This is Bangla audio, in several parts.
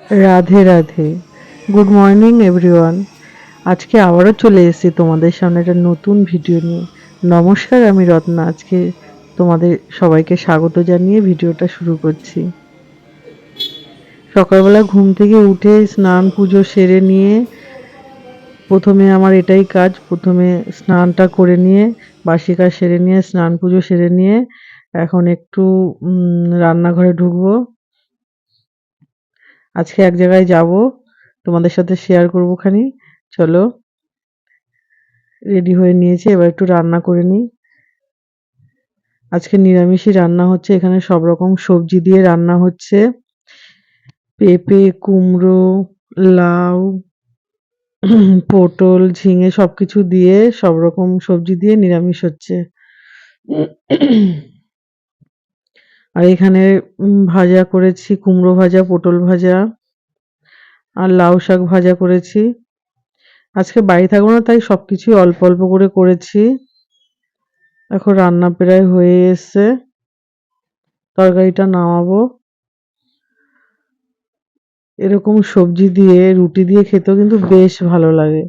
Radhe Radhe. Good morning everyone. আজকে আবারও চলে এসেছি তোমাদের সামনে একটা নতুন ভিডিও নিয়ে। নমস্কার, আমি রত্না। আজকে তোমাদের সবাইকে স্বাগত জানিয়ে ভিডিওটা শুরু করছি। সকালবেলা ঘুম থেকে উঠে স্নান পুজো সেরে নিয়ে প্রথমে আমার এটাই কাজ, প্রথমে স্নানটা করে নিয়ে বাসি কাজ সেরে নিয়ে স্নান পুজো সেরে নিয়ে এখন একটু রান্নাঘরে ঢুকবো। আজকে এক জায়গায় যাব, তোমাদের সাথে শেয়ার করবো খানি। চলো, রেডি হয়ে নিয়েছি, এবার একটু রান্না করে নিই। আজকে নিরামিষই রান্না হচ্ছে, এখানে সব রকম সবজি দিয়ে রান্না হচ্ছে। পেঁপে, কুমড়ো, লাউ, পটল, ঝিঙে সবকিছু দিয়ে সব রকম সবজি দিয়ে নিরামিষ হচ্ছে। আর এখানে ভাজা করেছি, কুমড়ো ভাজা, পটল ভাজা আর লাউ শাক ভাজা করেছি। আজকে বাড়ি থাকবো না, তাই সবকিছুই অল্প অল্প করে করেছি। এখন রান্না প্রায় হয়ে এসছে, তরকারিটা নামাবো। এরকম সবজি দিয়ে রুটি দিয়ে খেতেও কিন্তু বেশ ভালো লাগে।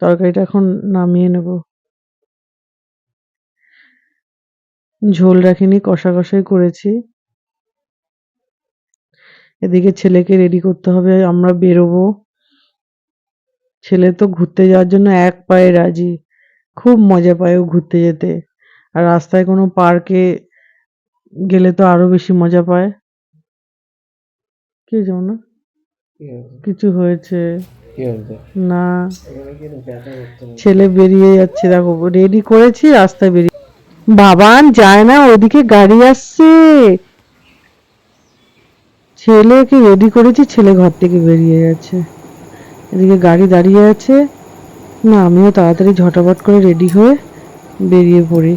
তরকারিটা এখন নামিয়ে নেব। ঝোল রাখিনি, কষা কষাই করেছি। এদিকে ছেলেকে রেডি করতে হবে, আমরা বেরোবো। ছেলে তো ঘুরতে যাওয়ার জন্য এক পায়ে রাজি, খুব মজা পায় ও ঘুরতে যেতে। আর রাস্তায় কোনো পার্কে গেলে তো আরো বেশি মজা পায়। কি যেমন না কিছু হয়েছে না, ছেলে বেরিয়ে যাচ্ছে, দেখো রেডি করেছি, রাস্তায় বেরিয়ে। বাবান যায় না, ওদিকে গাড়ি আসছে। ছেলেকে রেডি করেছি, ছেলে ঘর থেকে বেরিয়ে যাচ্ছে। এদিকে গাড়ি দাঁড়িয়ে আছে। না, আমিও তাড়াতাড়ি ঝটাপট করে রেডি হয়ে বেরিয়ে পড়ি।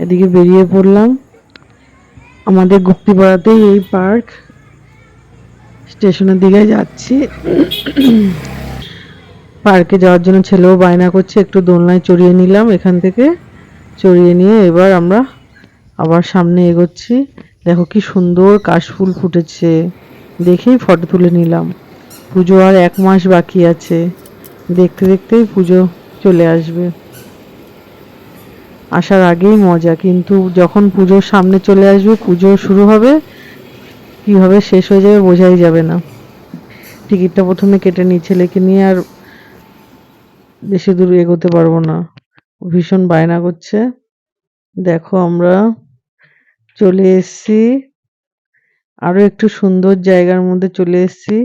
এদিকে বেরিয়ে পড়লাম। আমাদের গুপ্তিপাড়াতেই এই পার্ক। স্টেশনের দিকে যাচ্ছি। পার্কে যাওয়ার জন্য ছেলেও বায়না করছে, একটু দোলনায় চড়িয়ে নিলাম এখান থেকে। চড়িয়ে নিয়ে এবার আমরা আবার সামনে এগোচ্ছি। দেখো কি সুন্দর কাশফুল ফুটেছে, দেখেই ফটো তুলে নিলাম। পুজো আর 1 মাস বাকি আছে, দেখতে দেখতেই পুজো চলে আসবে। আসার আগেই মজা, কিন্তু যখন পুজোর সামনে চলে আসবে, পুজো শুরু হবে, কিভাবে শেষ হয়ে যাবে বোঝাই যাবে না। টিকিটটা প্রথমে কেটে নিই, ছেলেকে নিয়ে আর বেশি দূর এগোতে পারবো না, ভীষণ বায়না করছে। দেখো আমরা চলে এসেছি, আরো একটু সুন্দর জায়গার মধ্যে চলে এসেছি।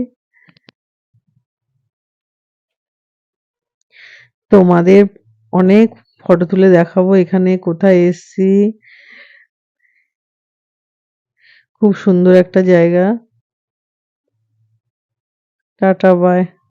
তোমাদের অনেক ফটো তুলে দেখাবো এখানে কোথায় এসেছি। খুব সুন্দর একটা জায়গা। Tata, by.